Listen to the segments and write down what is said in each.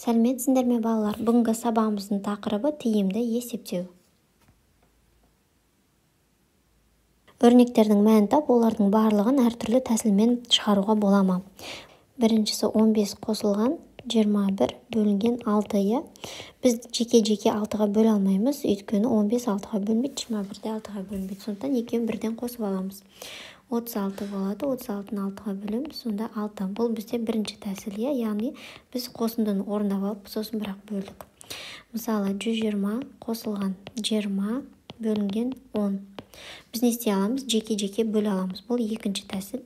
Сәлеметсіңдер ме балалар? Бүгінгі сабағымыздың тақырыбы тиімді есептеу. Өрнектердің мәнін тап, олардың барлығын әртүрлі тәсілмен шығаруға бола ма? Біріншісі 15 қосылған 21 бөлінген 6. Біз жеке-жеке 6-ға бөле алмаймыз, өйткені 15 6-ға бөлінбейді, 21 де 6-ға бөлінбейді. Сондықтан екеуін бірден қосып аламыз. 36 болады, 36-ны 6-ға бөлеміз, сонда 6. Бұл бізде бірінші тәсіл, яғни біз қосындыны орындап алып, сосын бірақ бөлдік. Мысалы, 120 қосылған 20 бөлінген 10. Біз не істей аламыз? Жеке-жеке бөле аламыз. Бұл екінші тәсіл.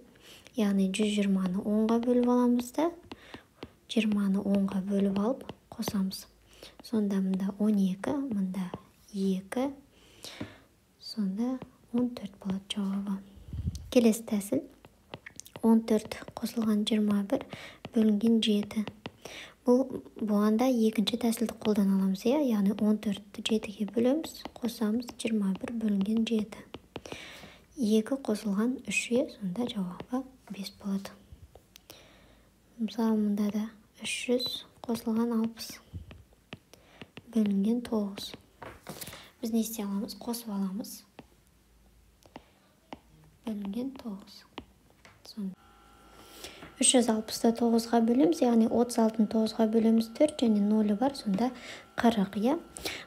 Яғни 120-ны 10-ға бөліп аламыз да, 20-ны 10-ға бөліп алып қосамыз. Сонда мұнда 12, мұнда 2, сонда 14 болады жауабы. Келесі тәсіл 14 қосылған 21 бөлінген 7. Бұғанда екінші тәсілді қолдана аламыз, яғни 14-ті 7-ге бөлеміз, қосамыз 21 бөлінген 7. 2 қосылған 3-ге, сонда жауабы 5 болады. Мысалы, мұнда да 300 қосылған 60 бөлінген 9. Біз не істей аламыз? Қосып аламыз. Бөлінген 9. 360-ты 9-ға бөлеміз, яғни 36-ны 9-ға бөлеміз 4, және 0 бар, сонда 40.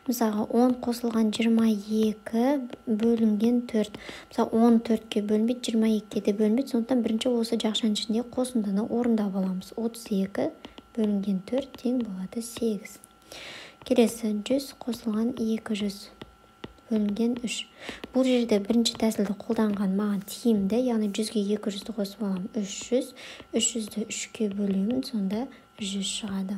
Мысалға 10 қосылған 22 бөлінген 4. Мысалы 14-ке бөлінбейді, 22-ке де бөлінбейді, сондықтан бірінші осы жақшаның ішінде қосындыны орындап аламыз. 32 бөлінген 4 тең болады 8. Келесі 100 қосылған 200 бөлінген 3. Бұл жерде бірінші тәсілді қолданған маған тиімді, яғни 100-ге 200-ді қосып аламын 300, 300-ді 3-ке бөлемін, сонда 100 шығады.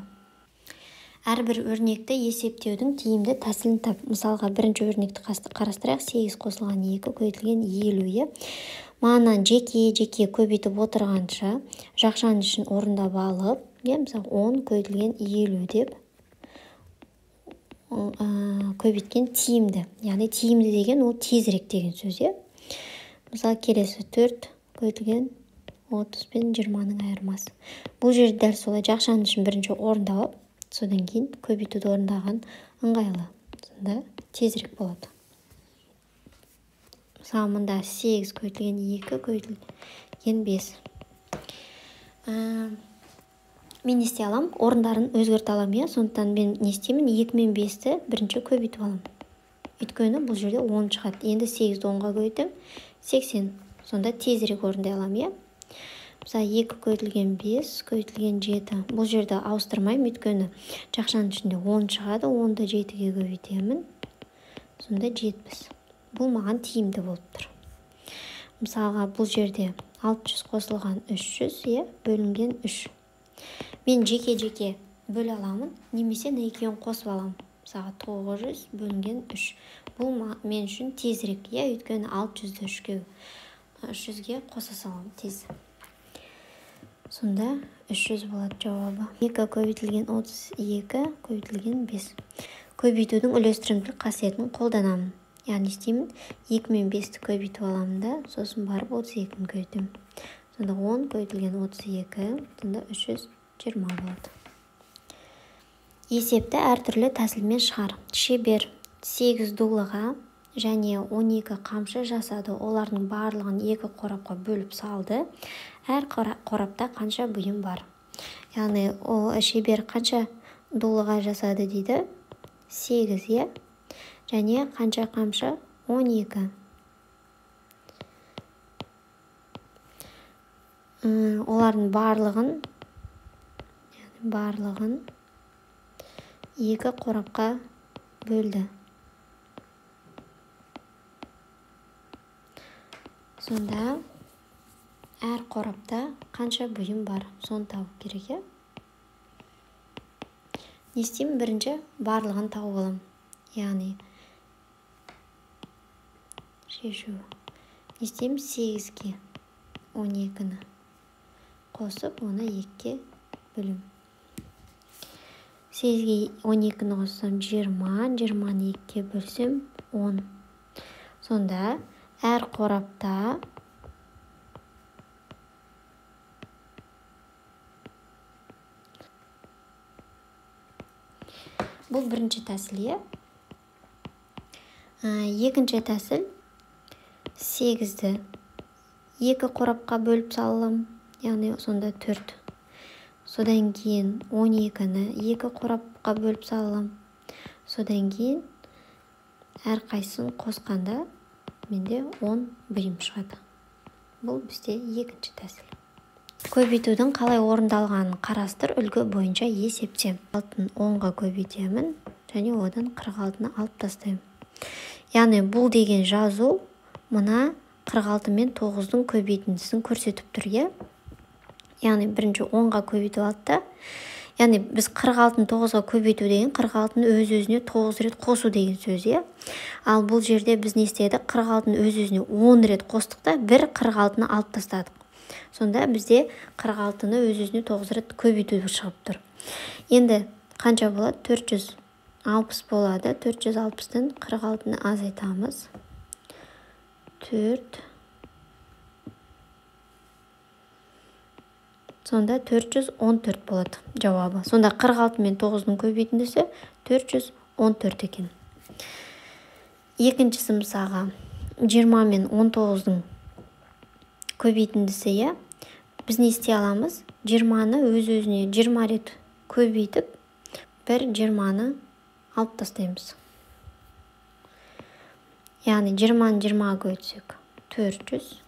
Әрбір өрнекті есептеудің тиімді тәсілін тап. Мысалға, бірінші өрнекті қарастырайық. 8 қосылған 2 көбейтілген 50. Мағынан жеке-жеке көбейтіп отырғанша, жақшаның ішін орындап алып, мысалы 10 көбейтілген 50 деп көбейткен тиімді. Яғни тиімді деген ол тезірек деген сөз. Мысалы, келесі 4 көбейтілген 30 пен 20-ның айырмасы. Бұл жерде дәл солай жақшаның ішін бірінші орындап, содан кейін көбейтуді орындаған ыңғайлы. Сонда тезірек болады. Мысалы, мұнда 8 көбейтілген 2 көбейтілген 5. Мен не істей алам? Орындарын өзгерте алам, сондықтан мен не істеймін? 2 мен 5-ті бірінші көбейтіп алам. Өйткені бұл жерде 10 шығады. Енді 8-ді 10-ға көбейтем, 80. Сонда тезірек орындай алам, Мысалы, 2 көбейтілген 5 көбейтілген 7. Бұл жерде ауыстырмаймын, өйткені жақшаның ішінде 10 шығады, 10-ды 7-ге көбейтемін. Сонда 70. Бұл маған тиімді болып тұр. Мысалға, бұл жерде 600 қосылған 300, бөлінген 3. Мен жеке-жеке бөле аламын, немесе екеуін қосып аламын. Мысалға, 900 бөлінген 3. Бұл мен үшін тезірек, өйткені 600-ді 300-ге қоса салам тез. Сонда 300 болады жауабы. 2 көбейтілген 32 көбейтілген 5. Көбейтудің үлестірімділік қасиетін қолданамын. Яғни істеймін, 2 мен 5-ті көбейтіп аламын да, сосын барып 32-ні көбейтемін. Сонда 10 көбейтілген 32, сонда 320 болады. Есепті әртүрлі тәсілмен шығар. Шебер 8 дулыға және 12 қамшы жасады. Олардың барлығын 2 қорапқа бөліп салды. Әр қорапта қанша бұйым бар? Яғни шебер қанша дулыға жасады дейді? 8, және қанша қамшы? 12. Олардың барлығын 2 қорапқа бөлді. Сонда әр қорапта қанша бұйым бар? Соны тауып керек, Не істеймін? Бірінші барлығын тауып алам. Яғни шешу. Не істеймін? 8-ге 12-ні қосып, оны 2-ге бөлім. 8-ге 12-ні қоссам 20, 20-ны 2-ге бөлсем 10. Сонда әр қорапта Бұл бірінші тәсіл. Екінші тәсіл 8-ді 2 қорапқа бөліп салам, яғни сонда 4. Содан кейін 12-ні 2 қорапқа бөліп салам. Содан кейін әрқайсысын қосқанда менде 10 бірім шығады. Бұл бізде екінші тәсіл. Көбейтудің қалай орындалғанын қарастыр, үлгі бойынша есепте. 6-ны 10-ға көбейтемін және одан 46-ны алып тастаймын. Яғни бұл деген жазу мына 46 мен 9-дың көбейтіндісін көрсетіп тұр. Яғни бірінші 10-ға көбейтіп алды. Яғни біз 46-ны 9-ға көбейту деген 46-ны өз-өзіне 9 рет қосу деген сөз. Ал бұл жерде біз не істедік? 46-ны өз-өзіне 10 рет қостық та бір 46-ны алып тастадық. Сонда бізде 46-ны өз-өзіне 9 рет көбейту шығып тұр. Енді қанша болады? 460 болады. 460-тан 46-ны азайтамыз. 4. Сонда 414 болады жауабы. Сонда 46 мен 9-дың көбейтіндісі 414 екен. Екіншісі мысалға 20 мен 19-дың көбейтіндісі. Біз не істей аламыз? 20-ны өз-өзіне 20 рет көбейтіп, бір 20-ны алып тастаймыз. Яғни 20-ны 20-ға көбейтсек 400.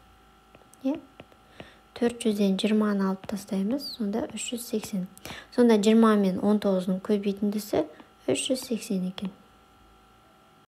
400-ден 20-ны алып тастаймыз. Сонда 380. Сонда 20 мен 19-дың көбейтіндісі 380 екен.